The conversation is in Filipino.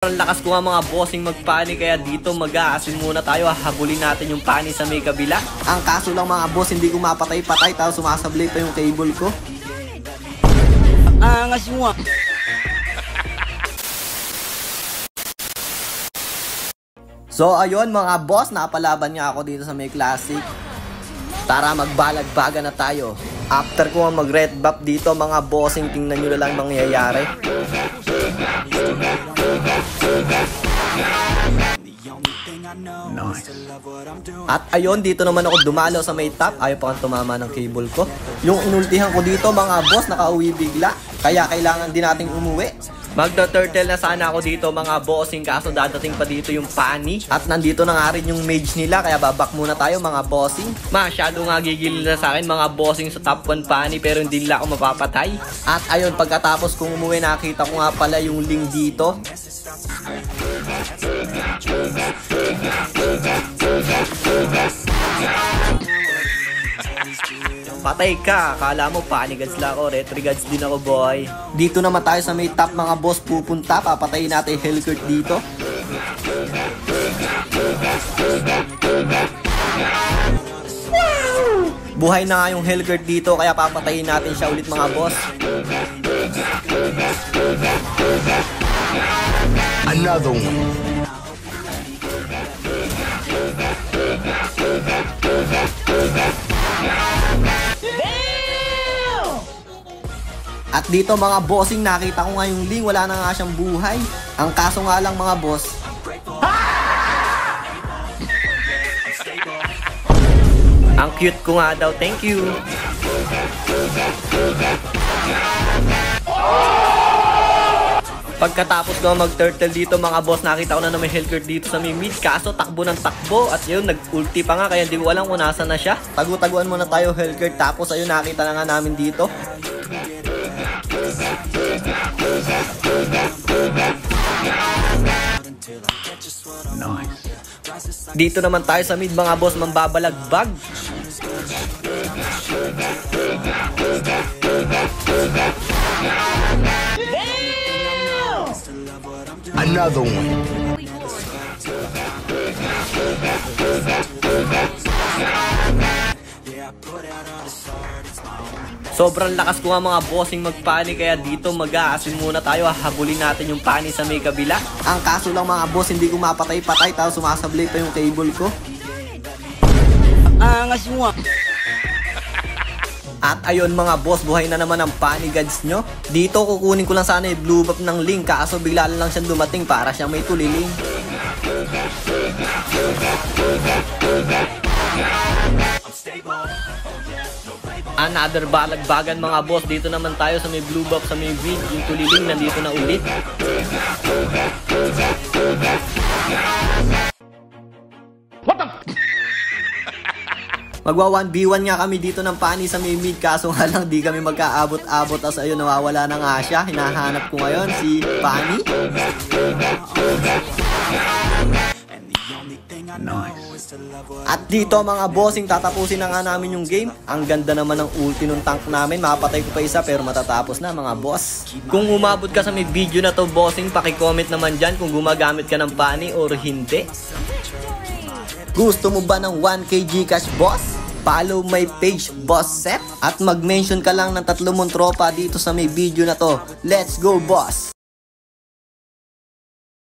Ang lakas ko nga mga bossing magpani, kaya dito mag-aasin muna tayo. Habulin natin yung pani sa may kabila. Ang kaso lang mga boss, hindi ko mapatay-patay, tapos sumasablay pa yung cable ko. Angas mo. So ayun mga boss, napalaban nga ako dito sa may classic. Tara magbalagbaga na tayo. After ko mag red buff dito mga bossing, tingnan nyo na lang mangyayari. Nice. At ayun, dito naman ako dumalo sa may top. Ayaw pa kang tumama ng cable ko. Yung inultihan ko dito mga boss, nakauwi bigla. Kaya kailangan din nating umuwi. Magda-turtle na sana ako dito mga bossing, kaso dadating pa dito yung pani. At nandito na nga rin yung mage nila, kaya babak muna tayo mga bossing. Masyado nga gigil na sa akin mga bossing sa top 1 pani, pero hindi nila ako mapapatay. At ayun, pagkatapos kong umuwi, nakita ko nga pala yung link dito. Patay ka, akala mo panigads lang ako, retrigads din ako boy. Dito naman tayo sa may top mga boss pupunta, papatayin natin Hellcurt dito. Buhay na nga yung Hellcurt dito, kaya papatayin natin siya ulit mga boss. Another one. At dito mga bossing, nakita ko nga yung Ling, wala na nga siyang buhay. Ang kaso nga lang mga boss, ang cute ko nga daw, thank you. Pagkatapos ko mag-turtle dito mga boss, nakita ko na may Hellcurt dito sa may mid, kaso takbo ng takbo. At yun, nag-ulti pa nga, kaya hindi ko alam kung nasa na siya. Tagu-taguan muna tayo Hellcurt, tapos ayun, nakita na nga namin dito. Nice. Dito naman tayo sa mid mga boss, mambabalagbag. Another one. Sobrang lakas ko nga mga bossing magpani, kaya dito mag-aasin muna tayo. Habulin natin yung pani sa may kabila. Ang kaso lang mga boss, hindi ko mapatay-patay, tapos sumasablay pa yung cable ko. Angas mo. At ayun mga boss, buhay na naman ang pani gods nyo. Dito kukunin ko lang sana yung blue buff ng Ling, kaso bigla lang siyang dumating para siyang may tuliling. Another balagbagan mga boss, dito naman tayo sa may blue buff sa may vid. Yung tuliling nandito na ulit. What the Magwa 1v1 nga kami dito ng pani sa may mid, kaso nga lang di kami magkaabot-abot. As ayun, nawawala na nga siya. Hinahanap ko ngayon si pani. Nice. At dito mga bossing, tatapusin na nga namin yung game. Ang ganda naman ng ulti ng tank namin. Mapatay ko pa isa pero matatapos na mga boss. Kung umabot ka sa may video na to bossing, paki-comment naman dyan kung gumagamit ka ng pani or hindi. Gusto mo ba ng 1k Gcash boss? Follow my page Boss Seth at mag-mention ka lang ng 3 mong tropa dito sa may video na to. Let's go boss!